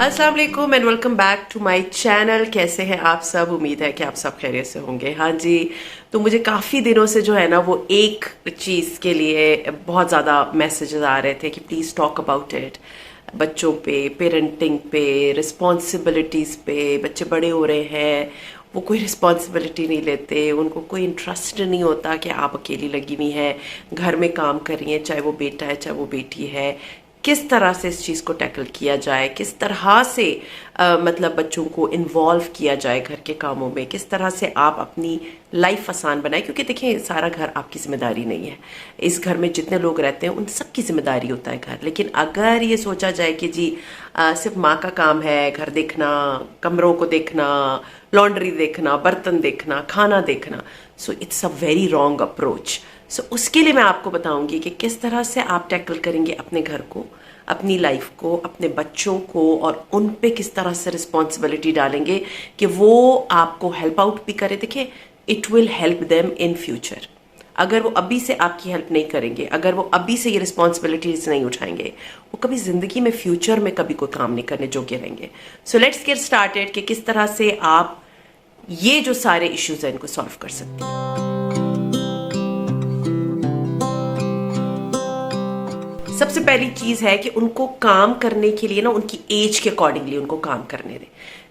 अस्सलाम वालेकुम and welcome back to my channel. कैसे हैं आप सब? उम्मीद है कि आप सब खैरियत से होंगे। हाँ जी, तो मुझे काफ़ी दिनों से जो है ना वो एक चीज़ के लिए बहुत ज़्यादा मैसेजेस आ रहे थे कि प्लीज़ टॉक अबाउट इट। बच्चों पे, पेरेंटिंग पे, रिस्पॉन्सिबिलिटीज़ पे। बच्चे बड़े हो रहे हैं, वो कोई रिस्पॉन्सिबिलिटी नहीं लेते, उनको कोई इंटरेस्ट नहीं होता कि आप अकेली लगी हुई हैं, घर में काम कर रही हैं, चाहे वो बेटा है चाहे वो बेटी है। किस तरह से इस चीज़ को टैकल किया जाए, किस तरह से मतलब बच्चों को इन्वॉल्व किया जाए घर के कामों में, किस तरह से आप अपनी लाइफ आसान बनाए। क्योंकि देखिए, सारा घर आपकी जिम्मेदारी नहीं है। इस घर में जितने लोग रहते हैं उन सब की जिम्मेदारी होता है घर। लेकिन अगर ये सोचा जाए कि जी सिर्फ माँ का काम है घर देखना, कमरों को देखना, लॉन्ड्री देखना, बर्तन देखना, खाना देखना, so it's a very wrong approach. So उसके लिए मैं आपको बताऊंगी कि किस तरह से आप टैकल करेंगे अपने घर को, अपनी लाइफ को, अपने बच्चों को, और उन पे किस तरह से रिस्पॉन्सिबिलिटी डालेंगे कि वो आपको हेल्प आउट भी करे। देखिए, it will help them in future. अगर वो अभी से आपकी हेल्प नहीं करेंगे, अगर वो अभी से ये रिस्पॉन्सिबिलिटीज नहीं उठाएंगे, वो कभी जिंदगी में फ्यूचर में कभी कोई काम नहीं करने जोगे रहेंगे। सो लेट्स गेट स्टार्टेड कि किस तरह से आप ये जो सारे इश्यूज हैं इनको सॉल्व कर सकते हैं। सबसे पहली चीज है कि उनको काम करने के लिए ना उनकी एज के अकॉर्डिंगली उनको काम करने दें।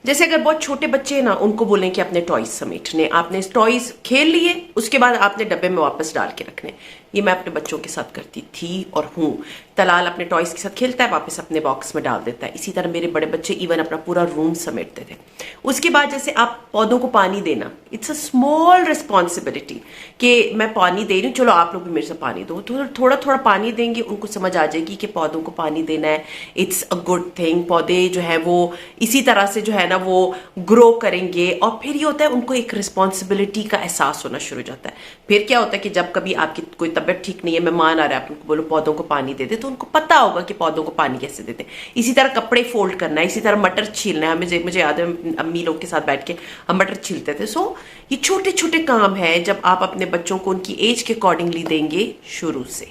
जैसे अगर बहुत छोटे बच्चे हैं ना, उनको बोलें कि अपने टॉयज समेटने, आपने टॉयज खेल लिए, उसके बाद आपने डब्बे में वापस डाल के रखने। ये मैं अपने बच्चों के साथ करती थी और हूँ। तलाल अपने टॉयज के साथ खेलता है, वापस अपने बॉक्स में डाल देता है। इसी तरह मेरे बड़े बच्चे इवन अपना पूरा रूम समेटते थे। उसके बाद जैसे आप पौधों को पानी देना, इट्स अ स्मॉल रिस्पॉन्सिबिलिटी कि मैं पानी दे रही हूँ, चलो आप लोग भी मेरे से पानी दो। तो थोड़ा थोड़ा पानी देंगे, उनको समझ आ जाएगी कि पौधों को पानी देना है, इट्स अ गुड थिंग। पौधे जो है वो इसी तरह से जो है ना वो ग्रो करेंगे, और फिर ये होता है उनको एक रिस्पॉन्सिबिलिटी का एहसास होना शुरू हो जाता है। फिर क्या होता है कि जब कभी आपकी कोई तबियत ठीक नहीं है, मेहमान आ रहा है, आप उनको बोलो पौधों को पानी दे दे, तो उनको पता होगा कि पौधों को पानी कैसे देते हैं। इसी तरह कपड़े फोल्ड करना है, इसी तरह मटर छीलना है। मुझे याद है अम्मी लोग के साथ बैठ के हम मटर छीलते थे। सो ये छोटे छोटे काम है जब आप अपने बच्चों को उनकी एज के अकॉर्डिंगली देंगे शुरू से,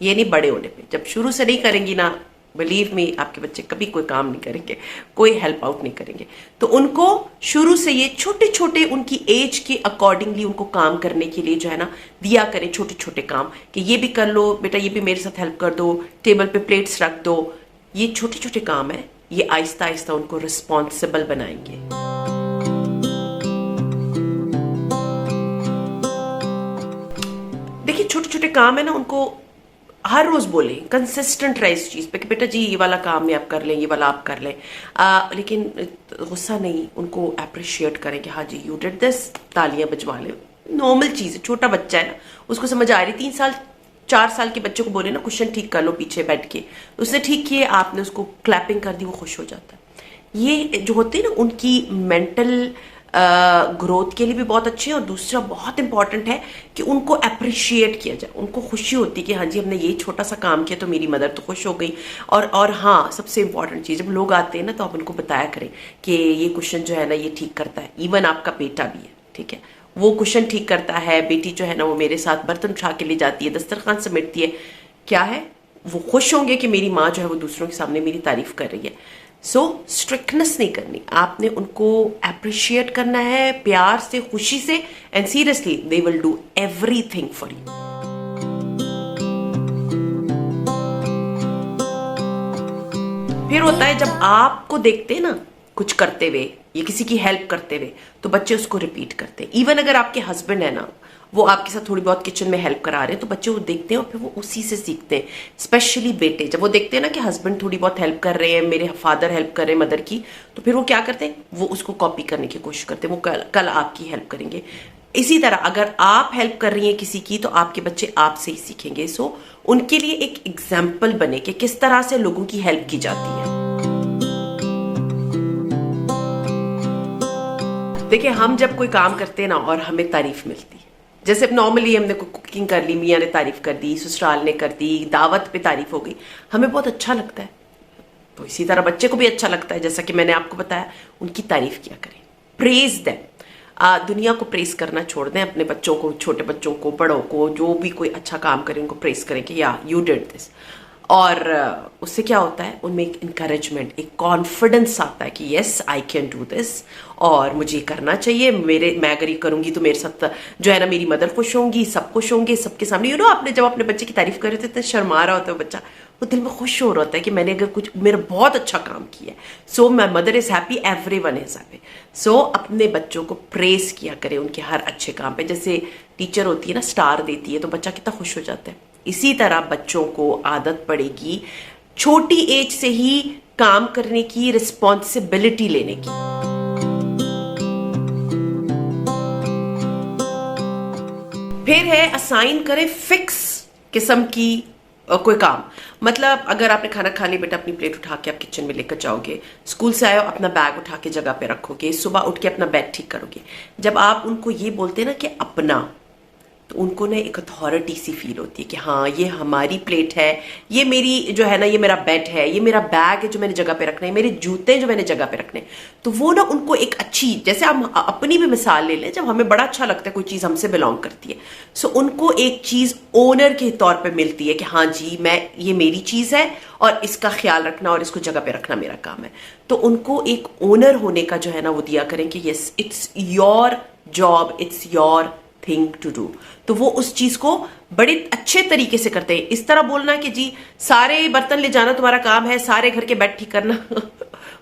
ये नहीं बड़े होने पे। जब शुरू से नहीं करेंगी ना, बिलीव मी, आपके बच्चे कभी कोई काम नहीं करेंगे, कोई हेल्प आउट नहीं करेंगे। तो उनको शुरू से ये छोटे छोटे उनकी एज के अकॉर्डिंगली उनको काम करने के लिए जो है ना दिया करें छोटे छोटे काम, कि ये भी कर लो बेटा, ये भी मेरे साथ हेल्प कर दो, टेबल पे प्लेट्स रख दो। ये छोटे छोटे काम है, ये आहिस्ता आहिस्ता उनको रिस्पॉन्सिबल बनाएंगे। देखिए, छोटे छोटे काम है ना, उनको हर रोज बोले, कंसिस्टेंट रहे इस चीज पे कि बेटा जी ये वाला काम है आप कर लें, ये वाला आप कर लें। लेकिन गुस्सा नहीं, उनको अप्रिशिएट करें कि हाँ जी यू डिड दिस, तालियां बजवा लें। नॉर्मल चीज है, छोटा बच्चा है ना, उसको समझ आ रही। 3 साल 4 साल के बच्चे को बोले ना क्वेश्चन ठीक कर लो पीछे बैठ के, उसने ठीक किए, आपने उसको क्लैपिंग कर दी, वो खुश हो जाता है। ये जो होते हैं ना उनकी मेंटल ग्रोथ के लिए भी बहुत अच्छे हैं। और दूसरा बहुत इंपॉर्टेंट है कि उनको अप्रिशिएट किया जाए, उनको खुशी होती है कि हाँ जी हमने ये छोटा सा काम किया तो मेरी मदर तो खुश हो गई। और हाँ, सबसे इंपॉर्टेंट चीज़, जब लोग आते हैं ना तो आप उनको बताया करें कि ये क्वेश्चन जो है ना ये ठीक करता है। इवन आपका बेटा भी है, ठीक है, वो क्वेश्चन ठीक करता है। बेटी जो है ना वो मेरे साथ बर्तन उठा के ले जाती है, दस्तरखान समेटती है। क्या है, वो खुश होंगे कि मेरी माँ जो है वो दूसरों के सामने मेरी तारीफ कर रही है। सो स्ट्रिक्टनेस नहीं करनी, आपने उनको अप्रिशिएट करना है प्यार से, खुशी से, and seriously they will do everything for you. फिर होता है जब आपको देखते हैं ना कुछ करते हुए या किसी की हेल्प करते हुए, तो बच्चे उसको रिपीट करते हैं। इवन अगर आपके हस्बैंड है ना, वो आपके साथ थोड़ी बहुत किचन में हेल्प करा रहे हैं, तो बच्चे वो देखते हैं और फिर वो उसी से सीखते हैं। स्पेशली बेटे जब वो देखते हैं ना कि हस्बैंड थोड़ी बहुत हेल्प कर रहे हैं, मेरे फादर हेल्प कर रहे हैं मदर की, तो फिर वो क्या करते हैं, वो उसको कॉपी करने की कोशिश करते हैं। वो कल आपकी हेल्प करेंगे। इसी तरह अगर आप हेल्प कर रही हैं किसी की, तो आपके बच्चे आपसे ही सीखेंगे। सो उनके लिए एक एग्जाम्पल बने कि किस तरह से लोगों की हेल्प की जाती है। देखिए, हम जब कोई काम करते हैं ना और हमें तारीफ मिलती है, जैसे नॉर्मली हमने कुकिंग कर ली, मियाँ ने तारीफ कर दी, ससुराल ने कर दी, दावत पे तारीफ हो गई, हमें बहुत अच्छा लगता है। तो इसी तरह बच्चे को भी अच्छा लगता है, जैसा कि मैंने आपको बताया, उनकी तारीफ किया करें, प्रेज देम। दुनिया को प्रेस करना छोड़ दें, अपने बच्चों को, छोटे बच्चों को, बड़ों को, जो भी कोई अच्छा काम करे उनको प्रेस करें कि या यू डिड दिस। और उससे क्या होता है, उनमें एक इंकरेजमेंट, एक कॉन्फिडेंस आता है कि yes I can do this, और मुझे करना चाहिए, मैं अगर ये करूंगी तो मेरे साथ जो है ना मेरी मदर खुश होंगी, सब खुश होंगे सबके सामने। आपने जब अपने बच्चे की तारीफ कर रहे थे तो शर्मा रहा होता है बच्चा, वो दिल में खुश हो रहा होता है कि मैंने अगर कुछ मेरा बहुत अच्छा काम किया है। So my mother is happy, everyone is happy. So अपने बच्चों को प्रेज किया करें उनके हर अच्छे काम पे। जैसे टीचर होती है ना, स्टार देती है, तो बच्चा कितना खुश हो जाता है। इसी तरह बच्चों को आदत पड़ेगी छोटी एज से ही काम करने की, रिस्पॉन्सिबिलिटी लेने की। फिर है असाइन करें फिक्स किस्म की कोई काम। मतलब अगर आपने खाना खा लिया, बेटा अपनी प्लेट उठा के आप किचन में लेकर जाओगे, स्कूल से आए हो अपना बैग उठा के जगह पे रखोगे, सुबह उठ के अपना बेड ठीक करोगे। जब आप उनको ये बोलते हैं ना कि अपना, तो उनको ना एक अथॉरिटी सी फील होती है कि हाँ ये हमारी प्लेट है, ये मेरी जो है ना, ये मेरा बेड है, ये मेरा बैग है जो मैंने जगह पे रखना है, मेरे जूते जो मैंने जगह पे रखने। तो वो ना उनको एक अच्छी, जैसे हम अपनी भी मिसाल ले लें, जब हमें बड़ा अच्छा लगता है कोई चीज हमसे बिलोंग करती है, सो उनको एक चीज ओनर के तौर पे मिलती है कि हाँ जी मैं, ये मेरी चीज है और इसका ख्याल रखना और इसको जगह पे रखना मेरा काम है। तो उनको एक ओनर होने का जो है ना वो दिया करें कि yes it's your job, it's your thing to do. तो वो उस चीज को बड़े अच्छे तरीके से करते हैं। इस तरह बोलना कि जी सारे बर्तन ले जाना तुम्हारा काम है, सारे घर के बेड ठीक करना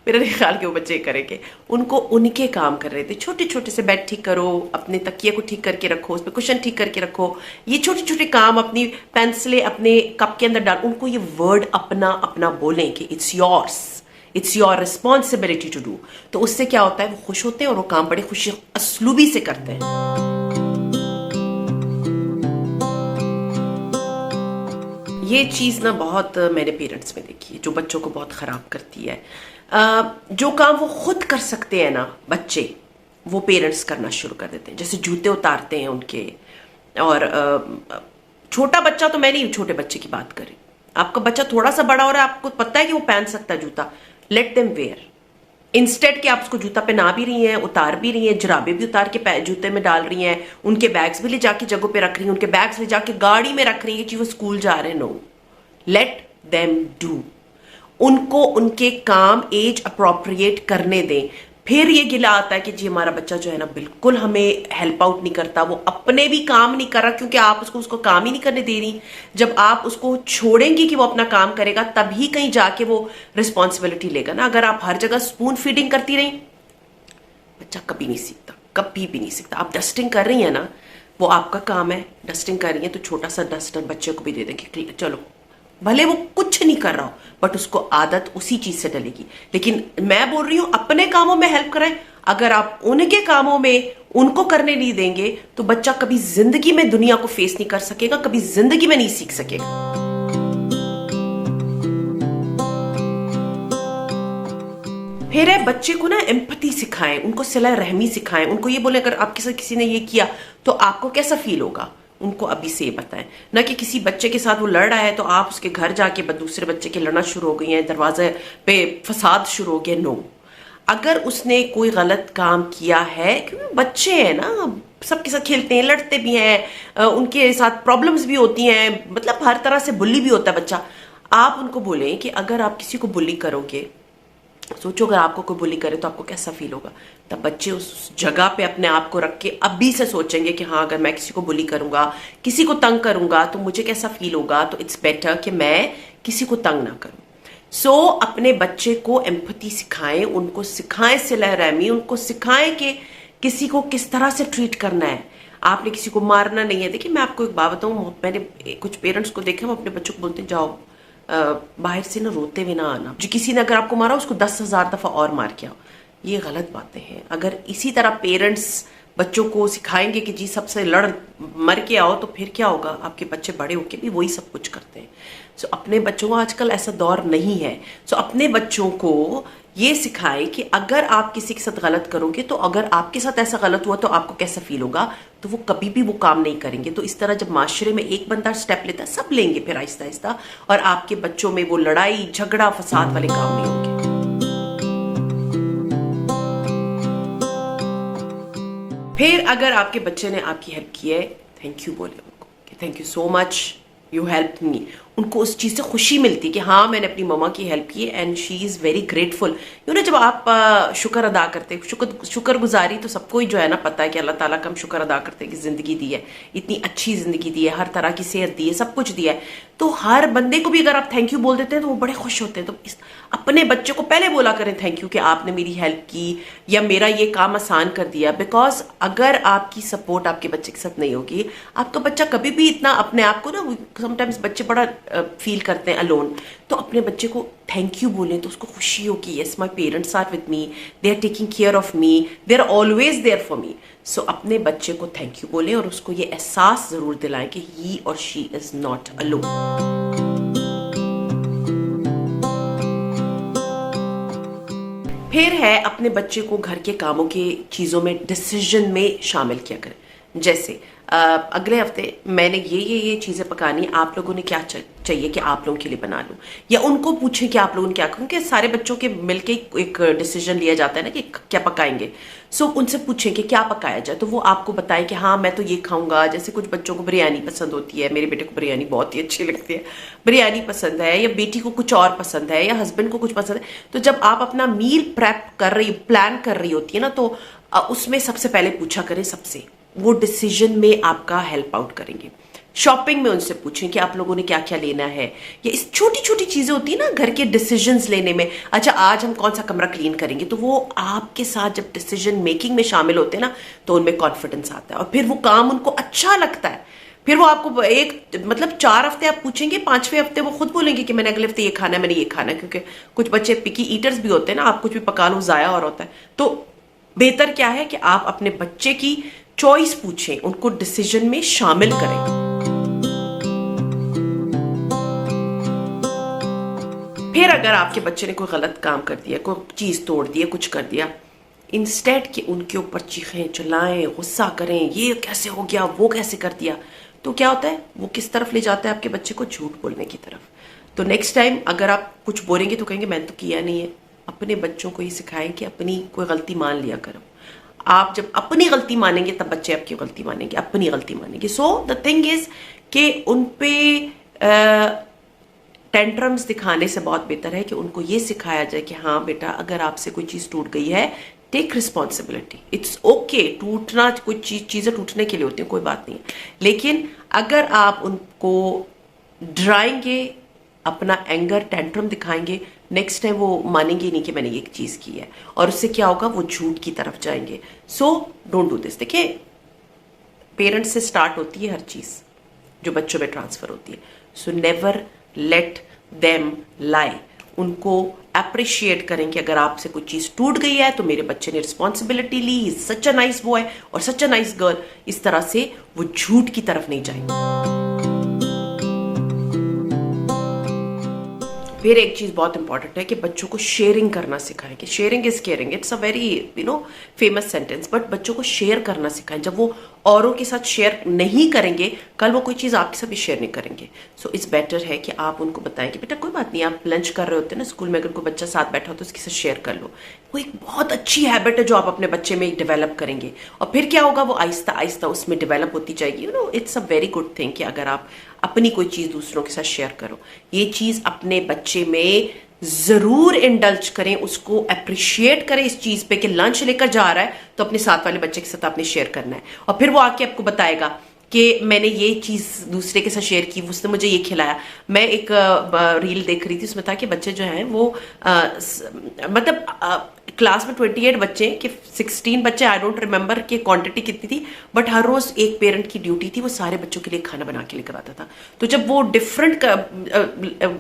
मेरा नहीं ख्याल कि वो बच्चे करेंगे। उनको उनके काम कर रहे थे, छोटे छोटे से बेड ठीक करो, अपने तकिए को ठीक करके रखो, उस पर कुशन ठीक करके रखो, ये छोटे छोटे काम, अपनी पेंसिलें अपने कप के अंदर डाल। उनको ये वर्ड अपना अपना बोलें कि it's yours, it's your responsibility to do. तो उससे क्या होता है, वो खुश होते हैं और वो काम बड़े खुशी असलूबी से करते हैं। ये चीज ना बहुत मैंने पेरेंट्स में देखी है जो बच्चों को बहुत खराब करती है। जो काम वो खुद कर सकते हैं ना बच्चे, वो पेरेंट्स करना शुरू कर देते हैं। जैसे जूते उतारते हैं उनके, और छोटा बच्चा, तो मैं नहीं छोटे बच्चे की बात करी, आपका बच्चा थोड़ा सा बड़ा हो रहा है, आपको पता है कि वो पहन सकता है जूता, लेट देम वेयर। इंस्टेड कि आप उसको जूता पहना भी रही हैं, उतार भी रही हैं, जुराबे भी उतार के जूते में डाल रही हैं, उनके बैग्स भी ले जाके जगहों पे रख रही हैं, उनके बैग्स ले जाके गाड़ी में रख रही है कि वो स्कूल जा रहे हैं। No, let them do. उनको उनके काम एज अप्रोप्रिएट करने दें। फिर ये गिला आता है कि जी हमारा बच्चा जो है ना बिल्कुल हमें हेल्प आउट नहीं करता, वो अपने भी काम नहीं कर रहा क्योंकि आप उसको काम ही नहीं करने दे रही। जब आप उसको छोड़ेंगी कि वो अपना काम करेगा, तभी कहीं जाके वो रिस्पॉन्सिबिलिटी लेगा ना। अगर आप हर जगह स्पून फीडिंग करती रही, बच्चा कभी नहीं सीखता, कभी भी नहीं सीखता। आप डस्टिंग कर रही है ना, वो आपका काम है, डस्टिंग कर रही है तो छोटा सा डस्टर बच्चे को भी दे देंगे, चलो, भले वो कुछ नहीं कर रहा हो बट उसको आदत उसी चीज से डलेगी। लेकिन मैं बोल रही हूं अपने कामों में हेल्प कराएं। अगर आप उनके कामों में उनको करने नहीं देंगे तो बच्चा कभी जिंदगी में दुनिया को फेस नहीं कर सकेगा, कभी जिंदगी में नहीं सीख सकेगा। फिर है बच्चे को ना एम्पैथी सिखाएं, उनको सिला रहमी सिखाएं, उनको ये बोले अगर आपके साथ किसी ने ये किया तो आपको कैसा फील होगा, उनको अभी से बताएं। ना कि किसी बच्चे के साथ वो लड़ रहा है तो आप उसके घर जाके दूसरे बच्चे के लड़ना शुरू हो गई हैं, दरवाजे पे फसाद शुरू हो गया। नो, अगर उसने कोई गलत काम किया है, क्योंकि बच्चे हैं ना, सबके साथ खेलते हैं, लड़ते भी हैं, उनके साथ प्रॉब्लम्स भी होती हैं, मतलब हर तरह से बुली भी होता है बच्चा। आप उनको बोलें कि अगर आप किसी को बुली करोगे, सोचो अगर आपको कोई बुली करे तो आपको कैसा फील होगा। तब बच्चे उस जगह पे अपने आप को रख के अभी से सोचेंगे कि हाँ अगर मैं किसी को बुली करूंगा, किसी को तंग करूंगा तो मुझे कैसा फील होगा, तो इट्स बेटर कि मैं किसी को तंग ना करूं। सो अपने बच्चे को एम्पैथी सिखाएं, उनको सिखाएं सिला रहमी, उनको सिखाएं कि किसी को किस तरह से ट्रीट करना है। आपने किसी को मारना नहीं है। देखिए मैं आपको एक बात बताऊं, मैंने कुछ पेरेंट्स को देखा, वो अपने बच्चों को बोलते हैं जाओ बाहर से ना रोते हुए ना आना, जो किसी ने अगर आपको मारा उसको 10,000 दफा और मार के आओ। ये गलत बातें हैं। अगर इसी तरह पेरेंट्स बच्चों को सिखाएंगे कि जी सबसे लड़ मर के आओ, तो फिर क्या होगा, आपके बच्चे बड़े होके भी वही सब कुछ करते हैं। सो अपने बच्चों को, आजकल ऐसा दौर नहीं है, सो अपने बच्चों को ये सिखाएं कि अगर आप किसी के साथ गलत करोगे तो अगर आपके साथ ऐसा गलत हुआ तो आपको कैसा फील होगा, तो वो कभी भी वो काम नहीं करेंगे। तो इस तरह जब माशरे में एक बंदा स्टेप लेता है, सब लेंगे फिर आहिस्ता आहिस्ता, और आपके बच्चों में वो लड़ाई झगड़ा फसाद वाले काम नहीं होंगे। फिर अगर आपके बच्चे ने आपकी हेल्प की है, थैंक यू बोले उनको कि thank you so much, you help me, उनको उस चीज से खुशी मिलती है कि हाँ मैंने अपनी मम्मा की हेल्प की and she is very grateful. You know जब आप शुक्र अदा करते हैं, शुक्रगुजारी तो सबको ही जो है ना पता है कि अल्लाह ताला का हम शुक्र अदा करते हैं कि जिंदगी दी है, इतनी अच्छी जिंदगी दी है, हर तरह की सेहत दी है, सब कुछ दिया है। तो हर बंदे को भी अगर आप थैंक यू बोल देते हैं तो वो बड़े खुश होते हैं। तो अपने बच्चे को पहले बोला करें थैंक यू कि आपने मेरी हेल्प की या मेरा ये काम आसान कर दिया। बिकॉज अगर आपकी सपोर्ट आपके बच्चे के साथ नहीं होगी, आपका बच्चा कभी भी इतना अपने आप को ना, समटाइम्स बच्चे बड़ा फील करते हैं अलोन, तो अपने बच्चे को थैंक यू बोलें तो उसको खुशी होगी, yes my parents are with me, they are taking care of me, they are always there for me. So अपने बच्चे को थैंक यू बोलें और उसको ये एहसास जरूर दिलाएं कि ही और शी इज नॉट अलोन। फिर है अपने बच्चे को घर के कामों के चीजों में डिसीजन में शामिल किया करें। जैसे अगले हफ्ते मैंने ये चीजें पकानी, आप लोगों ने क्या चाहिए कि आप लोगों के लिए बना लूं, या उनको पूछें कि आप लोगों ने क्या करें, कि सारे बच्चों के मिलके एक डिसीजन लिया जाता है ना कि क्या पकाएंगे। सो उनसे पूछें कि क्या पकाया जाए, तो वो आपको बताएं कि हाँ मैं तो ये खाऊंगा। जैसे कुछ बच्चों को बिरयानी पसंद होती है, मेरे बेटे को बिरयानी बहुत ही अच्छी लगती है, बिरयानी पसंद है, या बेटी को कुछ और पसंद है, या हस्बैंड को कुछ पसंद है। तो जब आप अपना मील प्रेप कर रही, प्लान कर रही होती है ना, तो उसमें सबसे पहले पूछा करें सबसे, वो डिसीजन में आपका हेल्प आउट करेंगे। शॉपिंग में उनसे पूछें कि आप लोगों ने क्या क्या लेना है। ये इस छोटी छोटी चीजें होती है ना घर के डिसीजंस लेने में। अच्छा आज हम कौन सा कमरा क्लीन करेंगे, तो वो आपके साथ जब डिसीजन मेकिंग में शामिल होते हैं ना, तो उनमें कॉन्फिडेंस आता है और फिर वो काम उनको अच्छा लगता है। फिर वो आपको एक मतलब 4 हफ्ते आप पूछेंगे, 5वें हफ्ते वो खुद बोलेंगे कि मैंने अगले हफ्ते ये खाना है, मैंने ये खाना है। क्योंकि कुछ बच्चे पिकी ईटर्स भी होते हैं ना, आप कुछ भी पका लो जाया और होता है। तो बेहतर क्या है कि आप अपने बच्चे की चॉइस पूछें, उनको डिसीजन में शामिल करें। फिर अगर आपके बच्चे ने कोई गलत काम कर दिया, कोई चीज तोड़ दिया, कुछ कर दिया, इंस्टेड कि उनके ऊपर चीखें चिल्लाएं, गुस्सा करें, ये कैसे हो गया, वो कैसे कर दिया, तो क्या होता है वो किस तरफ ले जाता है आपके बच्चे को, झूठ बोलने की तरफ। तो नेक्स्ट टाइम अगर आप कुछ बोलेंगे तो कहेंगे मैंने तो किया नहीं है। अपने बच्चों को ये सिखाएं कि अपनी कोई गलती मान लिया करो। आप जब अपनी गलती मानेंगे तब बच्चे आपकी गलती मानेंगे, अपनी गलती मानेंगे। सो द थिंग इज कि उन पे टेंट्रम्स दिखाने से बहुत बेहतर है कि उनको ये सिखाया जाए कि हाँ बेटा अगर आपसे कोई चीज टूट गई है, टेक रिस्पॉन्सिबिलिटी। इट्स ओके, टूटना कोई चीजें टूटने के लिए होती है, कोई बात नहीं है। लेकिन अगर आप उनको डराएंगे, अपना एंगर टेंट्रम दिखाएंगे, नेक्स्ट टाइम वो मानेंगे नहीं कि मैंने ये चीज की है, और उससे क्या होगा वो झूठ की तरफ जाएंगे। So don't do this. देखिए पेरेंट्स से स्टार्ट होती है हर चीज जो बच्चों में ट्रांसफर होती है। सो नेवर लेट देम लाई। उनको अप्रिशिएट करें कि अगर आपसे कोई चीज टूट गई है तो मेरे बच्चे ने रिस्पॉन्सिबिलिटी ली, is such a nice boy और सच अ नाइस गर्ल। इस तरह से वो झूठ की तरफ नहीं जाएंगे। फिर एक चीज बहुत इंपॉर्टेंट है कि बच्चों को शेयरिंग करना सिखाएं कि sharing is caring. It's a very famous sentence, but बच्चों को शेयर करना सिखाएं। जब वो औरों के साथ शेयर नहीं करेंगे, कल वो कोई चीज आपके साथ भी शेयर नहीं करेंगे। सो इट्स बेटर है कि आप उनको बताएं कि बेटा कोई बात नहीं, आप लंच कर रहे होते हैं ना स्कूल में, अगर कोई बच्चा साथ बैठा हो तो उसके साथ शेयर कर लो। वो एक बहुत अच्छी हैबिट है जो आप अपने बच्चे में डेवलप करेंगे, और फिर क्या होगा वो आहिस्ता आहिस्ता उसमें डेवलप होती जाएगी। It's a very good thing कि अगर आप अपनी कोई चीज दूसरों के साथ शेयर करो। ये चीज अपने बच्चे में जरूर इंडल्ज करें, उसको अप्रिशिएट करें इस चीज पे कि लंच लेकर जा रहा है तो अपने साथ वाले बच्चे के साथ आपने शेयर करना है, और फिर वो आके आपको बताएगा कि मैंने ये चीज दूसरे के साथ शेयर की, उसने मुझे ये खिलाया। मैं एक रील देख रही थी, उसमें था कि बच्चे जो हैं वो मतलब क्लास में 28 बच्चे कि 16 बच्चे, आई डोंट रिमेंबर कि क्वांटिटी कितनी थी, बट हर रोज एक पेरेंट की ड्यूटी थी वो सारे बच्चों के लिए खाना बना के लेकर आता था। तो जब वो डिफरेंट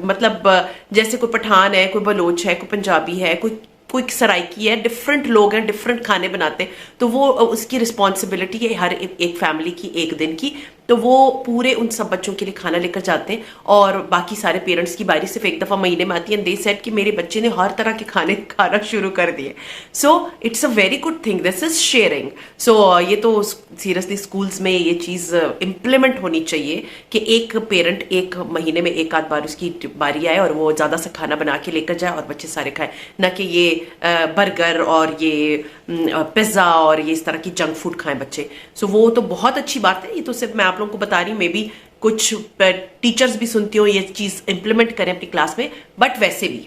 मतलब जैसे कोई पठान है, कोई बलोच है, कोई पंजाबी है, कोई सराइकी है, डिफरेंट लोग हैं, डिफरेंट खाने बनाते हैं, तो वो उसकी रिस्पॉन्सिबिलिटी है हर एक फैमिली की एक दिन की। तो वो पूरे उन सब बच्चों के लिए खाना लेकर जाते हैं, और बाकी सारे पेरेंट्स की बारी सिर्फ एक दफा महीने में आती है। दे सेड कि मेरे बच्चे ने हर तरह के खाने खाना शुरू कर दिए। So it's a very good thing, this is sharing. So ये तो सीरियसली स्कूल्स में ये चीज इम्प्लीमेंट होनी चाहिए कि एक पेरेंट एक महीने में एक आध बार उसकी बारी आए और वो ज्यादा सा खाना बना के लेकर जाए और बच्चे सारे खाए, ना कि ये बर्गर और ये पिज्जा और ये इस तरह की जंक फूड खाएं बच्चे। सो वो तो बहुत अच्छी बात है। ये तो सिर्फ मैं आप लोगों को बता रही हूँ, मे बी कुछ टीचर्स भी सुनती हो ये चीज इंप्लीमेंट करें अपनी क्लास में, बट वैसे भी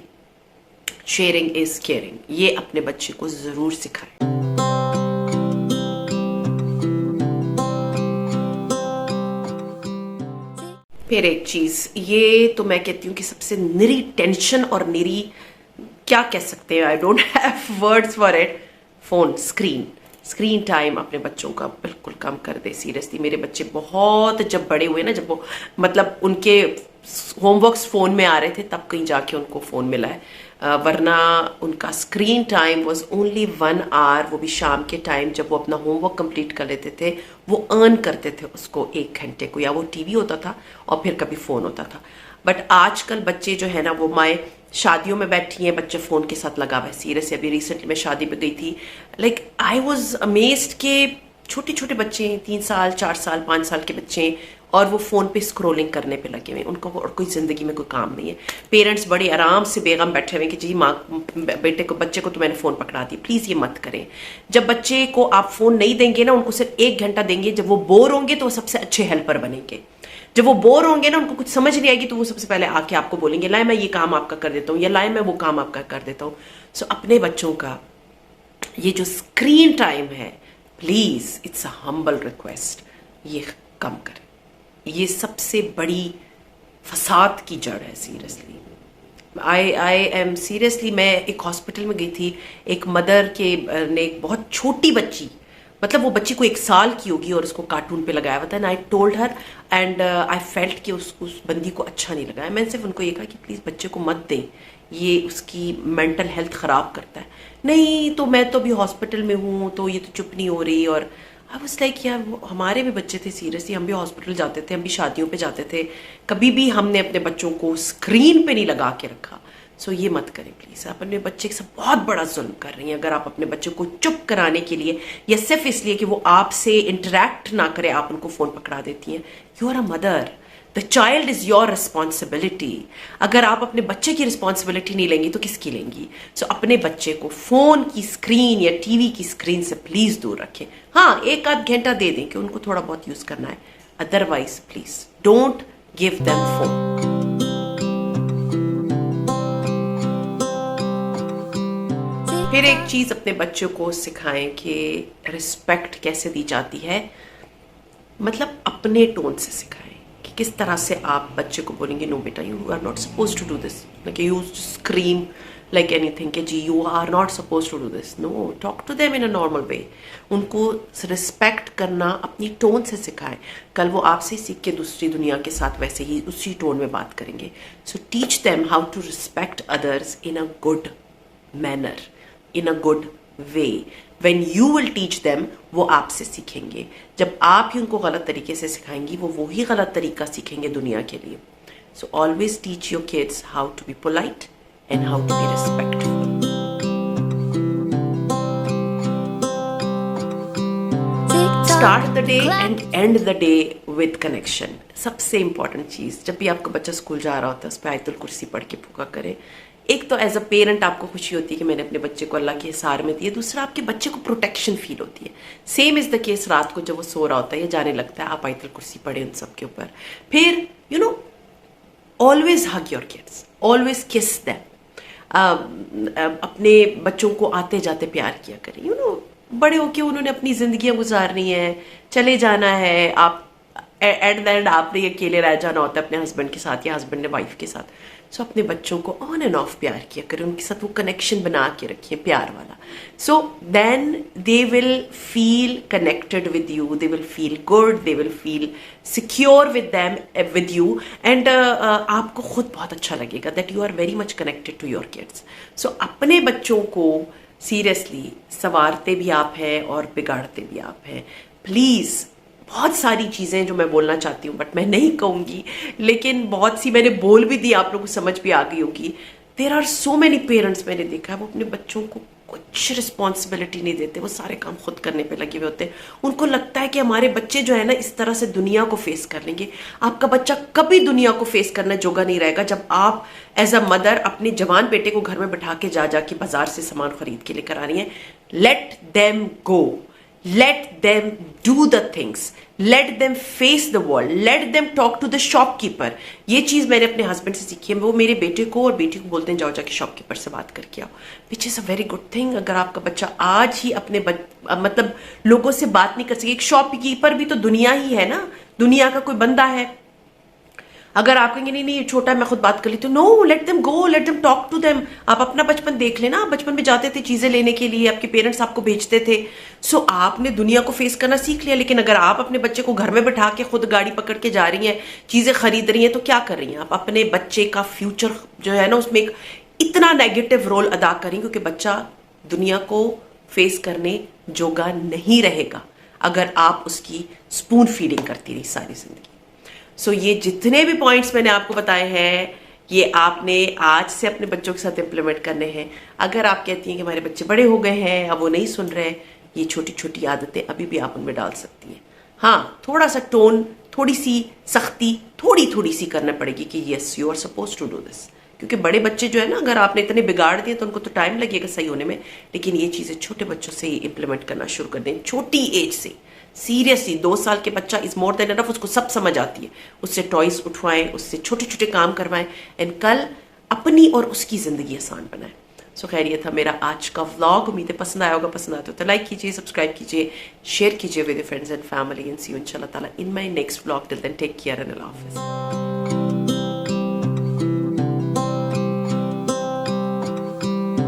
शेयरिंग इज केयरिंग, ये अपने बच्चे को जरूर सिखाएं। फिर एक चीज, ये तो मैं कहती हूँ कि सबसे निरी टेंशन और निरी, क्या कह सकते हैं, I don't have words for it, phone, screen time अपने बच्चों का बिल्कुल कम कर दे। सीरियसली मेरे बच्चे बहुत जब बड़े हुए ना, जब वो मतलब उनके होमवर्क्स फोन में आ रहे थे तब कहीं जाके उनको फोन मिला है, वरना उनका screen time was only 1 hour, वो भी शाम के टाइम जब वो अपना होमवर्क कंप्लीट कर लेते थे वो अर्न करते थे उसको 1 घंटे को, या वो टीवी होता था और फिर कभी फोन होता था। बट आजकल बच्चे जो है ना, वो माए शादियों में बैठी हैं, बच्चे फोन के साथ लगा हुआ है। सीरियसली अभी रिसेंटली मैं शादी पे गई थी, लाइक आई वाज अमेज्ड के छोटे छोटे बच्चे हैं, 3 साल 4 साल 5 साल के बच्चे हैं, और वो फोन पे स्क्रोलिंग करने पे लगे हुए हैं, उनको और कोई जिंदगी में कोई काम नहीं है। पेरेंट्स बड़े आराम से बेगम बैठे हुए कि जी माँ बेटे को बच्चे को तो मैंने फोन पकड़ा दी। प्लीज ये मत करें। जब बच्चे को आप फोन नहीं देंगे ना, उनको सिर्फ 1 घंटा देंगे, जब वो बोर होंगे तो वो सबसे अच्छे हेल्पर बनेंगे। जब वो बोर होंगे ना, उनको कुछ समझ नहीं आएगी, तो वो सबसे पहले आके आपको बोलेंगे लाए मैं ये काम आपका कर देता हूँ, या लाए मैं वो काम आपका कर देता हूँ। सो अपने बच्चों का ये जो स्क्रीन टाइम है, please it's a humble request, ये कम करें। ये सबसे बड़ी फसाद की जड़ है। सीरियसली आई एम सीरियसली, मैं एक हॉस्पिटल में गई थी, एक मदर के ने एक बहुत छोटी बच्ची, मतलब वो बच्ची को 1 साल की होगी और उसको कार्टून पे लगाया हुआ था, and I told her and I felt कि उस बंदी को अच्छा नहीं लगा। मैंने सिर्फ उनको ये कहा कि प्लीज बच्चे को मत दें, ये उसकी मेंटल हेल्थ खराब करता है। नहीं तो मैं तो अभी हॉस्पिटल में हूँ तो ये तो चुप नहीं हो रही। और आई वाज लाइक यार, हमारे भी बच्चे थे, सीरियसली हम भी हॉस्पिटल जाते थे, हम भी शादियों पे जाते थे, कभी भी हमने अपने बच्चों को स्क्रीन पे नहीं लगा के रखा। सो ये मत करें प्लीज। आप अपने बच्चे के साथ बहुत बड़ा जुल्म कर रही हैं अगर आप अपने बच्चे को चुप कराने के लिए या सिर्फ इसलिए कि वो आपसे इंटरेक्ट ना करे आप उनको फोन पकड़ा देती हैं। You are a mother, the child is your responsibility. अगर आप अपने बच्चे की रिस्पॉन्सिबिलिटी नहीं लेंगी तो किसकी लेंगी? सो अपने बच्चे को फोन की स्क्रीन या टीवी की स्क्रीन से प्लीज दूर रखें। हाँ, 1 आध घंटा दे दें कि उनको थोड़ा बहुत यूज करना है, otherwise please don't give them phone. फिर एक चीज अपने बच्चों को सिखाएं कि रिस्पेक्ट कैसे दी जाती है, मतलब अपने टोन से सिखाएं कि किस तरह से आप बच्चे को बोलेंगे नो बेटा you are not suppose to do this, like you scream like anything कि जी you are not suppose to do this. No, talk to them in a normal way. उनको रिस्पेक्ट करना अपनी टोन से सिखाएं। कल वो आपसे सीख के दूसरी दुनिया के साथ वैसे ही उसी टोन में बात करेंगे। So teach them how to respect others in a good manner, in a good way. When you will teach them, वो आपसे सीखेंगे। जब आप ही उनको गलत तरीके से सिखाएंगी वो वही गलत तरीका सीखेंगे दुनिया के लिए। So always teach your kids how to be polite and how to be respectful. Start the day and end the day with connection. सबसे important चीज, जब भी आपका बच्चा स्कूल जा रहा होता है उस पर आयतुल कुर्सी पढ़ के पूका करे। एक तो एज अ पेरेंट आपको खुशी होती है कि मैंने अपने बच्चे को अल्लाह के हिसार में दिया, दूसरा आपके बच्चे को प्रोटेक्शन फील होती है। सेम इज द केस रात को जब वो सो रहा होता है या जाने लगता है, आप आयतुल कुर्सी पढ़े उन सब के ऊपर। फिर you know always hug your kids, always किस देम। अपने बच्चों को आते जाते प्यार किया करें। यू नो बड़े होके उन्होंने अपनी जिंदगियां गुजारनी है, चले जाना है, आप एट द एंड आपने अकेले रह जाना होता है अपने हस्बैंड के साथ या हस्बैंड ने वाइफ के साथ। सो अपने बच्चों को ऑन एंड ऑफ प्यार किया करें, उनके साथ वो कनेक्शन बना के रखिए प्यार वाला। So then they will feel connected with you, they will feel good, they will feel secure with you and आपको खुद बहुत अच्छा लगेगा that you are very much connected to your kids. So अपने बच्चों को सीरियसली संवारते भी आप हैं और बिगाड़ते भी आप हैं। प्लीज, बहुत सारी चीजें जो मैं बोलना चाहती हूँ बट मैं नहीं कहूंगी, लेकिन बहुत सी मैंने बोल भी दी, आप लोगों को समझ भी आ गई होगी। There are so many parents, मैंने देखा है वो अपने बच्चों को कुछ रिस्पॉन्सिबिलिटी नहीं देते, वो सारे काम खुद करने पे लगे हुए होते हैं। उनको लगता है कि हमारे बच्चे जो है ना इस तरह से दुनिया को फेस कर लेंगे। आपका बच्चा कभी दुनिया को फेस करना जोगा नहीं रहेगा जब आप एज अ मदर अपने जवान बेटे को घर में बैठा के जा बाजार से सामान खरीद के लेकर आ रही हैं। Let them go, let them do the things, let them face the world, let them talk to the shopkeeper. ये चीज मैंने अपने हस्बैंड से सीखी है। वो मेरे बेटे को और बेटी को बोलते हैं जाओ जाके शॉपकीपर से बात करके आओ, which is a very good thing. अगर आपका बच्चा आज ही अपने मतलब लोगों से बात नहीं कर सके, एक शॉपकीपर भी तो दुनिया ही है ना, दुनिया का कोई बंदा है। अगर आप कहेंगे नहीं नहीं छोटा है मैं खुद बात कर लेती हूँ, no, let them go, let them talk to them. आप अपना बचपन देख लेना, आप बचपन में जाते थे चीजें लेने के लिए, आपके पेरेंट्स आपको भेजते थे, सो आपने दुनिया को फेस करना सीख लिया। लेकिन अगर आप अपने बच्चे को घर में बैठा के खुद गाड़ी पकड़ के जा रही हैं, चीजें खरीद रही हैं, तो क्या कर रही हैं आप? अपने बच्चे का फ्यूचर जो है ना उसमें एक इतना नेगेटिव रोल अदा कर रही हैं, क्योंकि बच्चा दुनिया को फेस करने जोगा नहीं रहेगा अगर आप उसकी स्पून फीडिंग करती रही सारी जिंदगी। सो ये जितने भी पॉइंट्स मैंने आपको बताए हैं, ये आपने आज से अपने बच्चों के साथ इम्प्लीमेंट करने हैं। अगर आप कहती हैं कि हमारे बच्चे बड़े हो गए हैं, अब वो नहीं सुन रहे, ये छोटी छोटी आदतें अभी भी आप उनमें डाल सकती हैं। हाँ, थोड़ा सा टोन, थोड़ी सी सख्ती, थोड़ी थोड़ी सी करना पड़ेगी कि yes you are suppose to do this, क्योंकि बड़े बच्चे जो है ना, अगर आपने इतने बिगाड़ दिए तो उनको तो टाइम लगेगा सही होने में। लेकिन ये चीज़ें छोटे बच्चों से ही इम्प्लीमेंट करना शुरू कर दें, छोटी एज से। सीरियसली 2 साल के बच्चा इज मोर देन एनफ, उसको सब समझ आती है। उससे टॉयज उठवाएं, उससे छोटे छोटे काम करवाएं, एंड कल अपनी और उसकी जिंदगी आसान बनाएं। सो खैर, ये था मेरा आज का व्लॉग। उम्मीद है पसंद आया होगा। पसंद आते हो तो लाइक कीजिए, सब्सक्राइब कीजिए, शेयर कीजिए with friends and family, and see you इंशाल्लाह ताला in my next vlog. Till then take care and अल्लाह हाफिज़।